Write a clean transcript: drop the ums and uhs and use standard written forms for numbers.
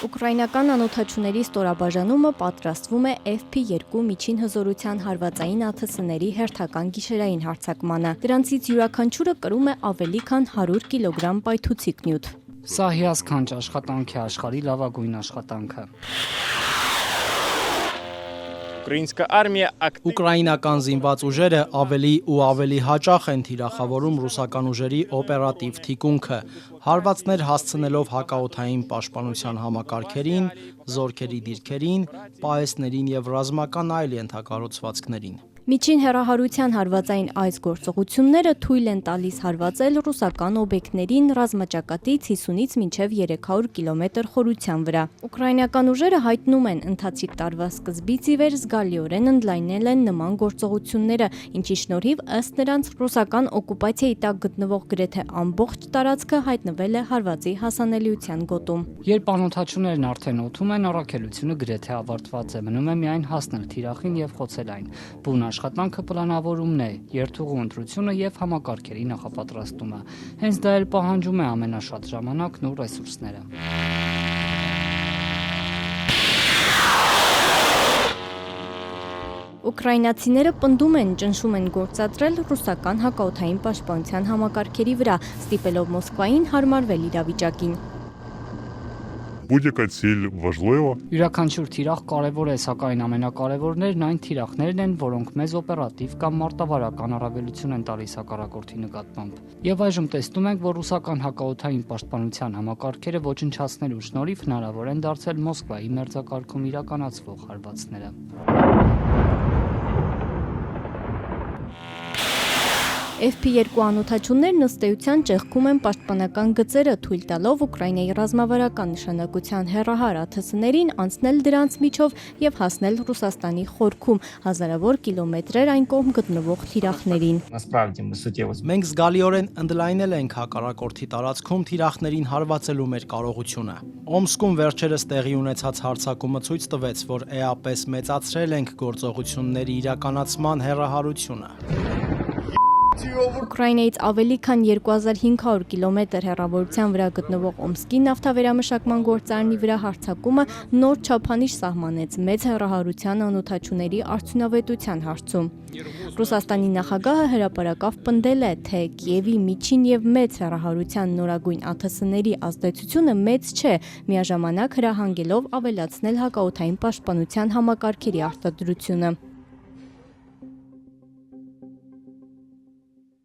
Ուկրաինական անօդաչուների ստորաբաժանումը պատրաստվում է FP2 միջին հզորության հարվածային ԱԹՍ-ների հերթական գիշերային հարձակմանը։ Դրանցից յուրաքանչյուրը կրում է ավելի քան 100 կիլոգրամ պայթուցիկ նյութ։ Սա հիասքանչ աշխատանք է, աշխարհի լավագույն աշխատանքը։ Ուկրաինական զինված ուժերը ավելի ու ավելի հաճախ են թիրախավորում ռուսական ուժերի օպերատիվ թիկունքը, հարվածներ հասցնելով հակաօդային պաշտպանության համակարգերին, զորքերի դիրքերին, պահեստներին և ռազմական այլ ենթակառուցվածքներին։ Միջին հեռահարության հարվածային այս գործողությունները թույլ են տալիս հարվածել ռուսական օբյեկտներին ռազմաճակատից 50-ից մինչև 300 կիլոմետր խորության վրա։ Ուկրաինական ուժերը հայտնում են, ընթացիկ տարվա սկզբից ի վեր զգալիորեն ընդլայնել են նման գործողությունները, ինչի շնորհիվ ըստ նրանց ռուսական օկուպացիայի տակ գտնվող գրեթե ամբողջ տարածքը հայտնվել է հարվածի հասանելիության գոտում։ Երբ անօդաչուներն արդեն օդում են, առաքելությունը գրեթե ավարտված է, մնում է միայն հասնել թիրախին և խոցել այն։ Բուն աշխատանքը պլանավորումն է, երթուղու ընտրությունը և համակարգերի նախապատրաստումը։ Հենց դա էլ պահանջում է ամենաշատ ժամանակն ու ռեսուրսները։ Ուկրաինացիները պնդում են, ճնշում են գործադրել ռուսական հակաօդային պաշտպանության համակարգերի վրա, ստիպելով Մոսկվային հարմարվել իրավիճակին։ Յուրաքանչյուր թիրախ կարևոր է, սակայն ամենակարևորներն այն թիրախներն են, որոնք մեզ օպերատիվ կամ մարտավարական առավելություն են տալիս հակառակորդի նկատմամբ։ Եվ այժմ տեսնում ենք, որ ռուսական հակաօդային պաշտպանության համակարգերը ոչնչացնելու շնորհիվ հնարավոր են դարձել Մոսկվայի մերձակայքում իրականացվող հարվածները։ FP2 անօդաչուներն ըստ էության ճեղքում են պաշտպանական գծերը, թույլ տալով Ուկրաինայի ռազմավարական նշանակության հեռահար ԱԹՍ-ներին անցնել դրանց միջով և հասնել Ռուսաստանի խորքում, հազարավոր կիլոմետրեր այն կողմ գտնվող թիրախներին։ Մենք զգալիորեն ընդլայնել ենք հակառակորդի տարածքում թիրախներին հարվածելու մեր կարողությունը։ Օմսկում վերջերս տեղի ունեցած հարձակումը ցույց տվեց, որ էապես մեծացրել ենք գործողությունների իրականացման հեռահարությունը։ Ուկրաինայից ավելի քան 2500 կիլոմետր հեռավորության վրա գտնվող Օմսկի նավթավերամշակման գործարանի վրա հարձակումը նոր չափանիշ սահմանեց մեծ հեռահարության անօդաչուների արդյունավետության հարցում։ Ռուսաստանի նախագահը հրապարակավ պնդել է, թե Կիևի միջին և մեծ հեռահարության նորագույն ԱԹՍ-ների ազդեցությունը մեծ չէ, միաժամանակ հրահանգելով ավելացնել հակաօդային պաշտպանության համակարգերի արտադրությունը։